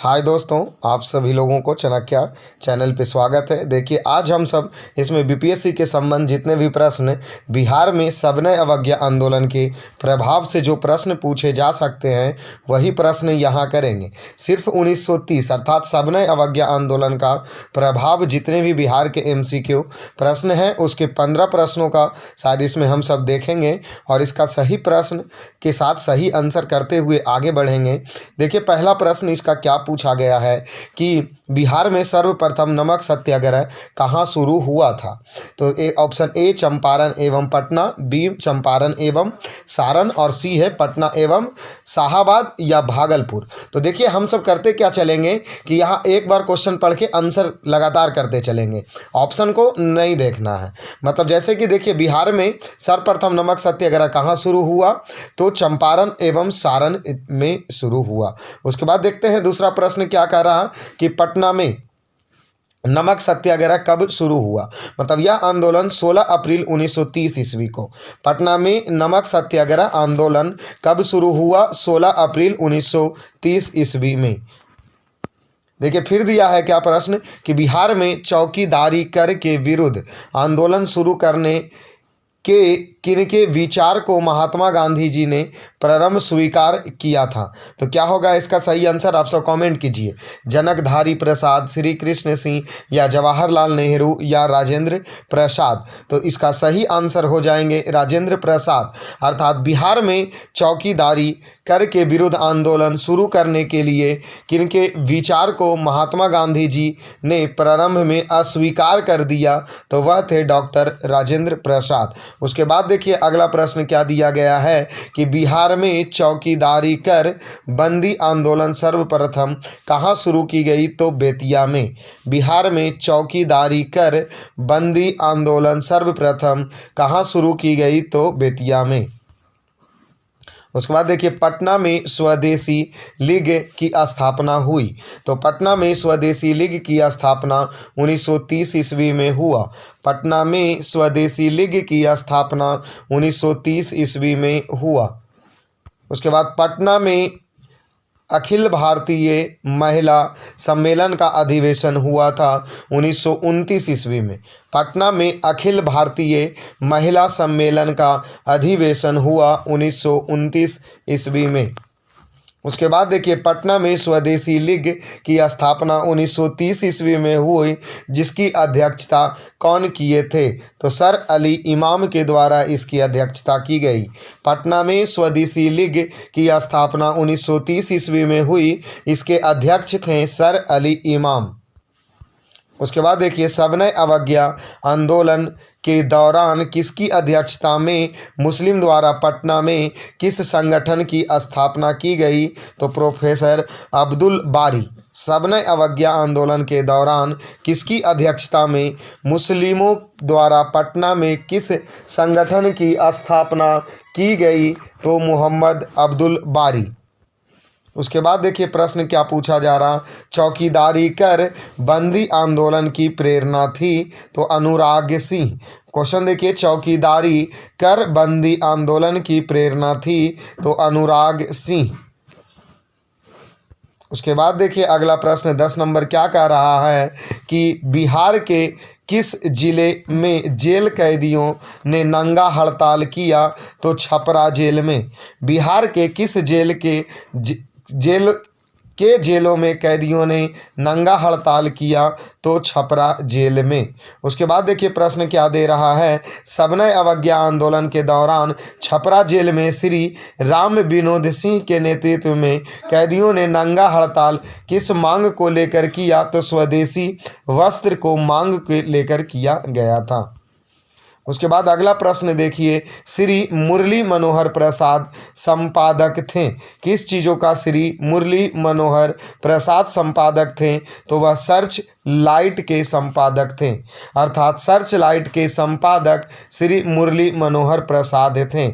हाय दोस्तों, आप सभी लोगों को चाणक्य चैनल पे स्वागत है। देखिए, आज हम सब इसमें बीपीएससी के संबंध जितने भी प्रश्न बिहार में सविनय अवज्ञा आंदोलन के प्रभाव से जो प्रश्न पूछे जा सकते हैं वही प्रश्न यहाँ करेंगे। सिर्फ 1930 अर्थात सविनय अवज्ञा आंदोलन का प्रभाव जितने भी बिहार के एमसीक्यू प्रश्न हैं उसके 15 प्रश्नों का शायद इसमें हम सब देखेंगे और इसका सही प्रश्न के साथ सही आंसर करते हुए आगे बढ़ेंगे। देखिए, पहला प्रश्न इसका क्या पूछा गया है कि बिहार में सर्वप्रथम नमक सत्याग्रह कहाँ शुरू हुआ था। तो ऑप्शन ए चंपारण एवं पटना, बी चंपारण एवं सारण और सी है पटना एवं शाहाबाद या भागलपुर। तो देखिए, हम सब करते क्या चलेंगे कि यहाँ एक बार क्वेश्चन पढ़ के आंसर लगातार करते चलेंगे, ऑप्शन को नहीं देखना है। मतलब जैसे कि देखिए, बिहार में सर्वप्रथम नमक सत्याग्रह कहाँ शुरू हुआ, तो चंपारण एवं सारण में शुरू हुआ। उसके बाद देखते हैं दूसरा प्रश्न क्या कह रहा कि पटना में नमक सत्याग्रह कब शुरू हुआ। मतलब यह आंदोलन 16 अप्रैल 1930 ईस्वी को। पटना में नमक सत्याग्रह आंदोलन कब शुरू हुआ, 16 अप्रैल 1930 ईस्वी में। देखिए, फिर दिया है क्या प्रश्न कि बिहार में चौकीदारी कर के विरुद्ध आंदोलन शुरू करने के किनके विचार को महात्मा गांधी जी ने प्रारंभ स्वीकार किया था। तो क्या होगा इसका सही आंसर, आप सब कमेंट कीजिए। जनकधारी प्रसाद, श्री कृष्ण सिंह या जवाहरलाल नेहरू या राजेंद्र प्रसाद। तो इसका सही आंसर हो जाएंगे राजेंद्र प्रसाद। अर्थात बिहार में चौकीदारी कर के विरुद्ध आंदोलन शुरू करने के लिए किनके विचार को महात्मा गांधी जी ने प्रारंभ में अस्वीकार कर दिया, तो वह थे डॉक्टर राजेंद्र प्रसाद। उसके बाद देखिए अगला प्रश्न क्या दिया गया है कि बिहार में चौकीदारी कर बंदी आंदोलन सर्वप्रथम कहाँ शुरू की गई, तो बेतिया में। बिहार में चौकीदारी कर बंदी आंदोलन सर्वप्रथम कहाँ शुरू की गई, तो बेतिया में। उसके बाद देखिए, पटना में स्वदेशी लीग की स्थापना हुई। तो पटना में स्वदेशी लीग की स्थापना 1930 ईस्वी में हुआ। पटना में स्वदेशी लीग की स्थापना 1930 ईस्वी में हुआ। उसके बाद पटना में अखिल भारतीय महिला सम्मेलन का अधिवेशन हुआ था 1929 ईस्वी में। पटना में अखिल भारतीय महिला सम्मेलन का अधिवेशन हुआ 1929 ईस्वी में। उसके बाद देखिए, पटना में स्वदेशी लीग की स्थापना 1930 ईस्वी में हुई, जिसकी अध्यक्षता कौन किए थे, तो सर अली इमाम के द्वारा इसकी अध्यक्षता की गई। पटना में स्वदेशी लीग की स्थापना 1930 ईस्वी में हुई, इसके अध्यक्ष थे सर अली इमाम। उसके बाद देखिए, सविनय अवज्ञा आंदोलन के दौरान किसकी अध्यक्षता में मुस्लिम द्वारा पटना में किस संगठन की स्थापना की गई, तो प्रोफेसर अब्दुल बारी। सविनय अवज्ञा आंदोलन के दौरान किसकी अध्यक्षता में मुस्लिमों द्वारा पटना में किस संगठन की स्थापना की गई, तो मोहम्मद अब्दुल बारी। उसके बाद देखिए प्रश्न क्या पूछा जा रहा, चौकीदारी कर बंदी आंदोलन की प्रेरणा थी, तो अनुराग सिंह। क्वेश्चन देखिए, चौकीदारी कर बंदी आंदोलन की प्रेरणा थी, तो अनुराग सिंह। उसके बाद देखिए अगला प्रश्न 10 नंबर क्या कह रहा है कि बिहार के किस जिले में जेल कैदियों ने नंगा हड़ताल किया, तो छपरा जेल में। बिहार के किस जेलों में कैदियों ने नंगा हड़ताल किया, तो छपरा जेल में। उसके बाद देखिए प्रश्न क्या दे रहा है, सविनय अवज्ञा आंदोलन के दौरान छपरा जेल में श्री राम विनोद सिंह के नेतृत्व में कैदियों ने नंगा हड़ताल किस मांग को लेकर किया, तो स्वदेशी वस्त्र को मांग के लेकर किया गया था। उसके बाद अगला प्रश्न देखिए, श्री मुरली मनोहर प्रसाद संपादक थे। किस चीज़ों का श्री मुरली मनोहर प्रसाद संपादक थे, तो वह सर्च लाइट के संपादक थे। अर्थात सर्च लाइट के संपादक श्री मुरली मनोहर प्रसाद थे।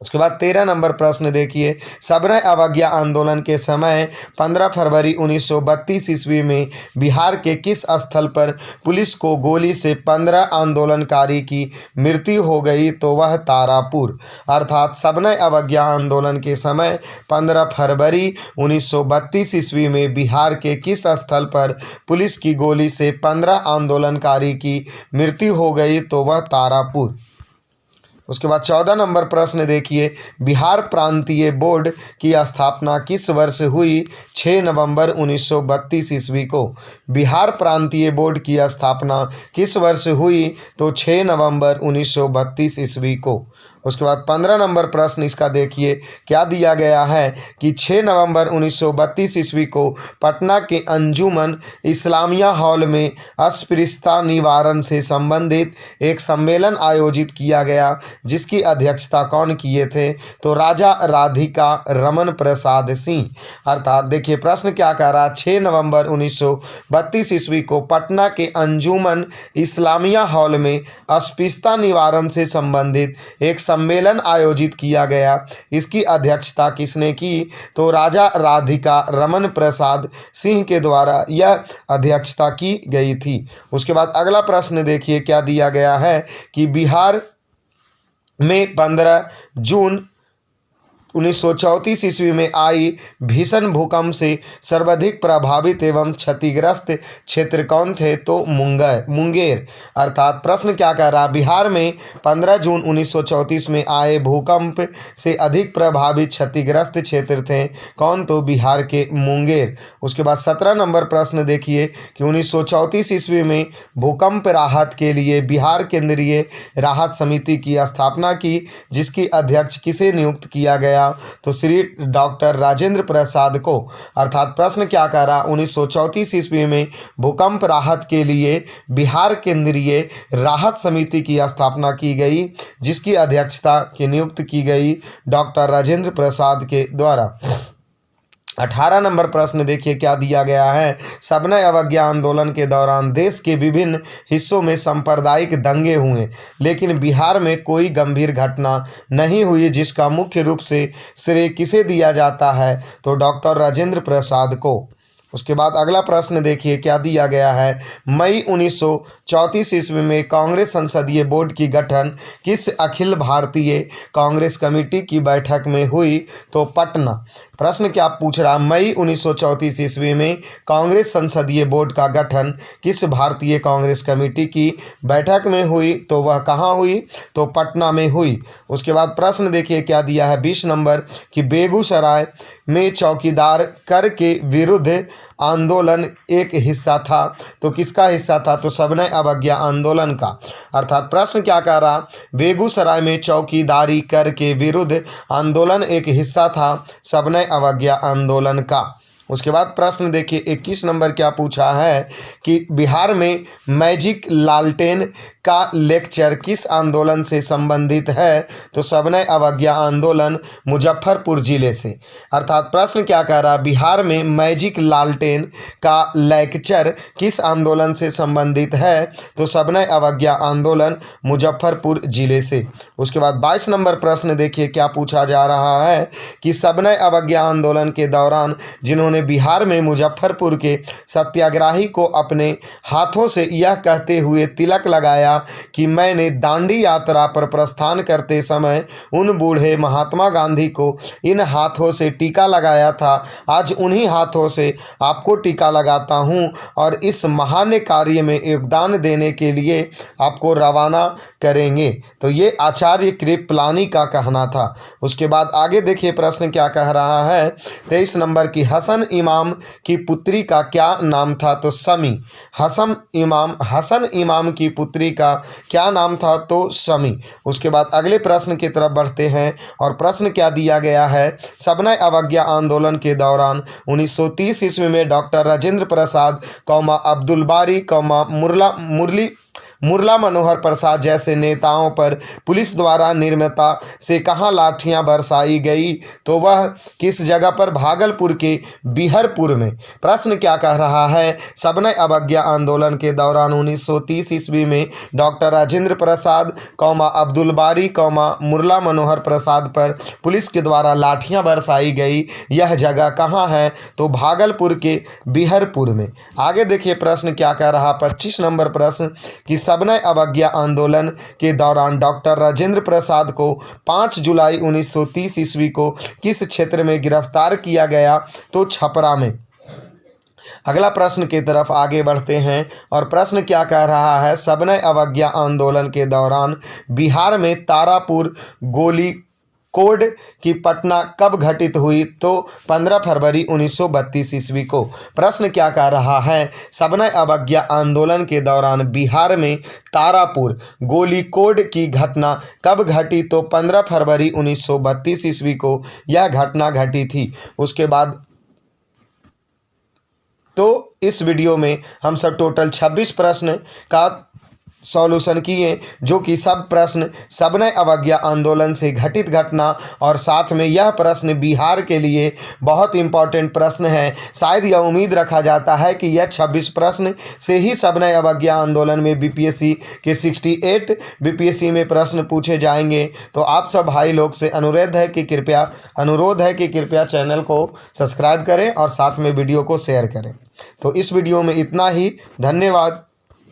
उसके बाद 13 नंबर प्रश्न देखिए, सविनय अवज्ञा आंदोलन के समय 15 फरवरी 1932 ईस्वी में बिहार के किस स्थल पर पुलिस को गोली से 15 आंदोलनकारी की मृत्यु हो गई? तो वह तारापुर। अर्थात सविनय अवज्ञा आंदोलन के समय 15 फरवरी 1932 ईस्वी में बिहार के किस स्थल पर पुलिस की गोली से 15 आंदोलनकारी की मृत्यु हो गई? तो वह तारापुर। उसके बाद 14 नंबर प्रश्न देखिए, बिहार प्रांतीय बोर्ड की स्थापना किस वर्ष हुई? 6 नवंबर 1932 ईस्वी को। बिहार प्रांतीय बोर्ड की स्थापना किस वर्ष हुई? तो 6 नवंबर 1932 ईस्वी को। उसके बाद 15 नंबर प्रश्न इसका देखिए, क्या दिया गया है कि 6 नवंबर 1932 ईस्वी को पटना के अंजुमन इस्लामिया हॉल में अस्पृश्यता निवारण से संबंधित एक सम्मेलन आयोजित किया गया, जिसकी अध्यक्षता कौन किए थे? तो राजा राधिका रमन प्रसाद सिंह। अर्थात देखिए प्रश्न क्या कह रहा है, 6 नवंबर 1932 ईस्वी को पटना के अंजुमन इस्लामिया हॉल में अस्पृश्यता निवारण से संबंधित एक सम्मेलन आयोजित किया गया, इसकी अध्यक्षता किसने की? तो राजा राधिका रमन प्रसाद सिंह के द्वारा यह अध्यक्षता की गई थी। उसके बाद अगला प्रश्न देखिए, क्या दिया गया है कि बिहार में 15 जून 1934 ईस्वी में आई भीषण भूकंप से सर्वाधिक प्रभावित एवं क्षतिग्रस्त क्षेत्र कौन थे? तो मुंगेर। अर्थात प्रश्न क्या कह रहा है, बिहार में 15 जून 1934 में आए भूकंप से अधिक प्रभावित क्षतिग्रस्त क्षेत्र थे कौन? तो बिहार के मुंगेर। उसके बाद 17 नंबर प्रश्न देखिए कि 1934 ईस्वी में भूकंप राहत के लिए बिहार केंद्रीय राहत समिति की स्थापना की, जिसकी अध्यक्ष किसे नियुक्त किया गया? तो श्री डॉक्टर राजेंद्र प्रसाद को। अर्थात प्रश्न क्या कह रहा, 1934 ईस्वी में भूकंप राहत के लिए बिहार केंद्रीय राहत समिति की स्थापना की गई, जिसकी अध्यक्षता की नियुक्त की गई डॉक्टर राजेंद्र प्रसाद के द्वारा। 18 नंबर प्रश्न देखिए, क्या दिया गया है, सविनय अवज्ञा आंदोलन के दौरान देश के विभिन्न हिस्सों में सांप्रदायिक दंगे हुए, लेकिन बिहार में कोई गंभीर घटना नहीं हुई, जिसका मुख्य रूप से श्रेय किसे दिया जाता है? तो डॉक्टर राजेंद्र प्रसाद को। उसके बाद अगला प्रश्न देखिए, क्या दिया गया है, मई 1934 ईस्वी में कांग्रेस संसदीय बोर्ड की गठन किस अखिल भारतीय कांग्रेस कमेटी की बैठक में हुई? तो पटना। प्रश्न क्या पूछ रहा, मई 1934 ईस्वी में कांग्रेस संसदीय बोर्ड का गठन किस भारतीय कांग्रेस कमेटी की बैठक में हुई? तो वह कहाँ हुई? तो पटना में हुई। उसके बाद प्रश्न देखिए, क्या दिया है 20 नंबर कि बेगूसराय में चौकीदार कर के विरुद्ध आंदोलन एक हिस्सा था, तो किसका हिस्सा था? तो सविनय अवज्ञा आंदोलन का। अर्थात प्रश्न क्या कह रहा, बेगूसराय में चौकीदारी कर के विरुद्ध आंदोलन एक हिस्सा था सविनय अवज्ञा आंदोलन का। उसके बाद प्रश्न देखिए 21 नंबर क्या पूछा है कि बिहार में मैजिक लालटेन का लेक्चर किस आंदोलन से संबंधित है? तो सविनय अवज्ञा आंदोलन मुजफ्फरपुर जिले से। अर्थात प्रश्न क्या कह रहा, बिहार में मैजिक लालटेन का लेक्चर किस आंदोलन से संबंधित है? तो सविनय अवज्ञा आंदोलन मुजफ्फरपुर जिले से। उसके बाद 22 नंबर प्रश्न देखिए, क्या पूछा जा रहा है कि सविनय अवज्ञा आंदोलन के दौरान जिन्होंने बिहार में मुजफ्फरपुर के सत्याग्रही को अपने हाथों से यह कहते हुए तिलक लगाया कि मैंने दांडी यात्रा पर प्रस्थान करते समय उन बूढ़े महात्मा गांधी को इन हाथों से टीका लगाया था, आज उन्हीं हाथों से आपको टीका लगाता हूं और इस महान कार्य में योगदान देने के लिए आपको रवाना करेंगे। तो ये आचार्य कृपलानी का कहना था। उसके बाद आगे देखिए प्रश्न क्या कह रहा है, 23 नंबर की हसन इमाम की पुत्री का क्या नाम था? तो शमी। हसन इमाम की पुत्री का क्या नाम था? तो शमी। उसके बाद अगले प्रश्न की तरफ बढ़ते हैं और प्रश्न क्या दिया गया है, सविनय अवज्ञा आंदोलन के दौरान 1930 ईस्वी में डॉक्टर राजेंद्र प्रसाद अब्दुल बारी मुरला मनोहर प्रसाद जैसे नेताओं पर पुलिस द्वारा निर्ममता से कहाँ लाठियां बरसाई गई, तो वह किस जगह पर, भागलपुर के बिहरपुर में। प्रश्न क्या कह रहा है, सविनय अवज्ञा आंदोलन के दौरान 1930 ईस्वी में डॉक्टर राजेंद्र प्रसाद अब्दुल बारी मुरला मनोहर प्रसाद पर पुलिस के द्वारा लाठियां बरसाई गई, यह जगह कहाँ है, तो भागलपुर के बिहरपुर में। आगे देखिए प्रश्न क्या कह रहा, 25 नंबर प्रश्न कि सविनय अवज्ञा आंदोलन के दौरान डॉक्टर राजेंद्र प्रसाद को 5 जुलाई 1930 ईस्वी को किस क्षेत्र में गिरफ्तार किया गया, तो छपरा में। अगला प्रश्न की तरफ आगे बढ़ते हैं और प्रश्न क्या कह रहा है, सविनय अवज्ञा आंदोलन के दौरान बिहार में तारापुर गोली कोड की घटना कब घटित हुई, तो 15 फरवरी 1932 ईस्वी को। प्रश्न क्या कह रहा है, सविनय अवज्ञा आंदोलन के दौरान बिहार में तारापुर गोली कोड की घटना कब घटी, तो 15 फरवरी 1932 ईस्वी को यह घटना घटी थी। उसके बाद तो इस वीडियो में हम सब टोटल 26 प्रश्न का सॉल्यूशन किए, जो कि सब प्रश्न सविनय अवज्ञा आंदोलन से घटित घटना और साथ में यह प्रश्न बिहार के लिए बहुत इंपॉर्टेंट प्रश्न है। शायद यह उम्मीद रखा जाता है कि यह 26 प्रश्न से ही सविनय अवज्ञा आंदोलन में बीपीएससी के 68 बीपीएससी में प्रश्न पूछे जाएंगे। तो आप सब भाई लोग से अनुरोध है कि कृपया चैनल को सब्सक्राइब करें और साथ में वीडियो को शेयर करें। तो इस वीडियो में इतना ही, धन्यवाद।